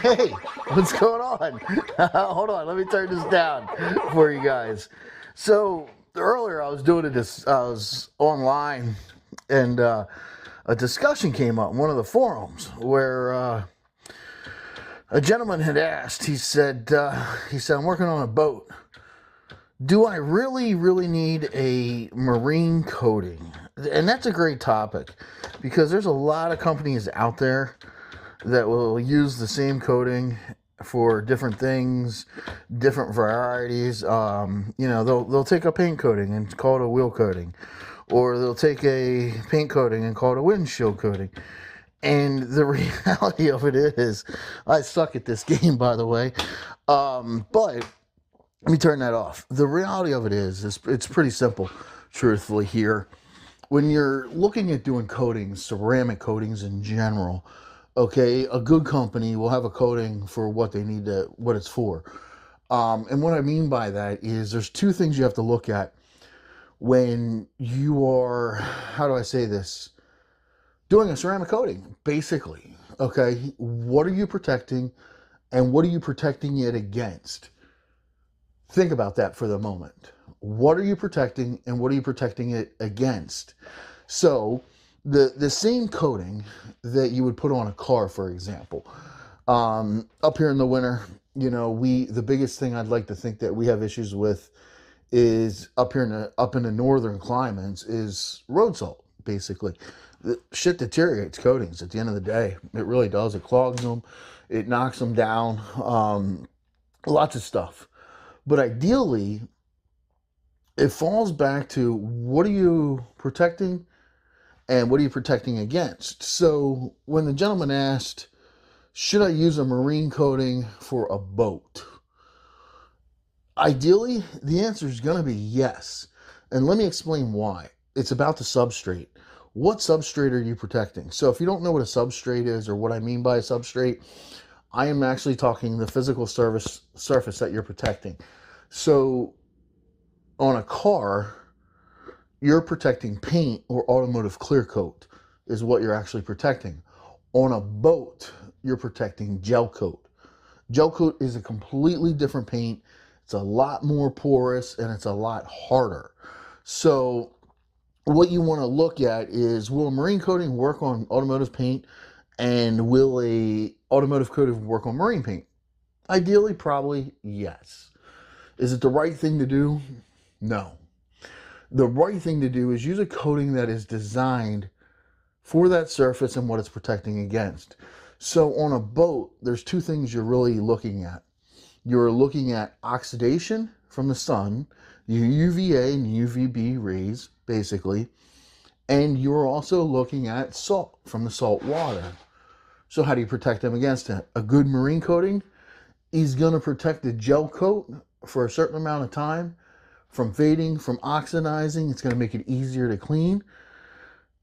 Hey, what's going on? Hold on, let me turn this down for you guys. So earlier I was doing this. I was online, and a discussion came up in one of the forums where a gentleman had asked. He said, "I'm working on a boat. Do I really need a marine coating?" And that's a great topic because there's a lot of companies out there that will use the same coating for different things, different varieties. They'll take a paint coating and call it a wheel coating, or they'll take a paint coating and call it a windshield coating. And the reality of it is, I suck at this game, by the way. But let me turn that off. The reality of it is, it's pretty simple, truthfully, here. When you're looking at doing coatings, ceramic coatings in general, okay, a good company will have a coating for what they need to, what it's for. And what I mean by that is there's two things you have to look at when you are, how do I say this, doing a ceramic coating, basically. Okay, what are you protecting and what are you protecting it against? Think about that for the moment. What are you protecting and what are you protecting it against? So the same coating that you would put on a car, for example, up here in the winter, the biggest thing I'd like to think that we have issues with is up in the northern climates is road salt. Basically, the shit deteriorates coatings at the end of the day. It really does. It clogs them, it knocks them down, lots of stuff. But ideally, it falls back to what are you protecting and what are you protecting against? So when the gentleman asked, should I use a marine coating for a boat? Ideally, the answer is going to be yes. And let me explain why. It's about the substrate. What substrate are you protecting? So if you don't know what a substrate is or what I mean by a substrate, I am actually talking the physical surface that you're protecting. So on a car, you're protecting paint or automotive clear coat is what you're actually protecting. On a boat, you're protecting gel coat. Gel coat is a completely different paint. It's a lot more porous and it's a lot harder. So what you want to look at is, will a marine coating work on automotive paint, and will a automotive coating work on marine paint? Ideally, probably yes. Is it the right thing to do? No. The right thing to do is use a coating that is designed for that surface and what it's protecting against. So on a boat, there's two things you're really looking at. You're looking at oxidation from the sun, your UVA and UVB rays, basically, and you're also looking at salt from the salt water. So how do you protect them against it? A good marine coating is going to protect the gel coat for a certain amount of time from fading, from oxidizing. It's going to make it easier to clean,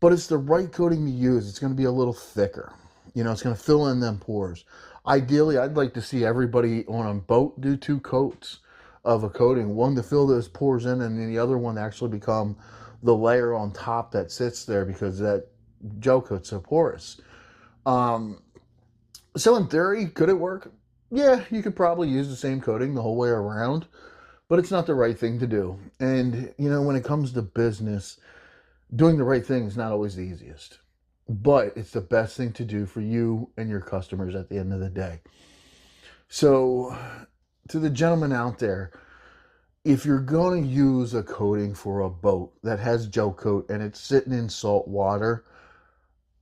but it's the right coating to use. It's going to be a little thicker. It's going to fill in them pores. Ideally, I'd like to see everybody on a boat do two coats of a coating, one to fill those pores in, and then the other one to actually become the layer on top that sits there because that gel coat's so porous. So in theory, could it work? Yeah, you could probably use the same coating the whole way around, but it's not the right thing to do. And, when it comes to business, doing the right thing is not always the easiest, but it's the best thing to do for you and your customers at the end of the day. So to the gentleman out there, if you're going to use a coating for a boat that has gel coat and it's sitting in salt water,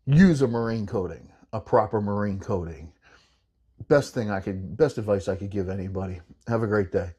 use a marine coating, a proper marine coating. Best advice I could give anybody. Have a great day.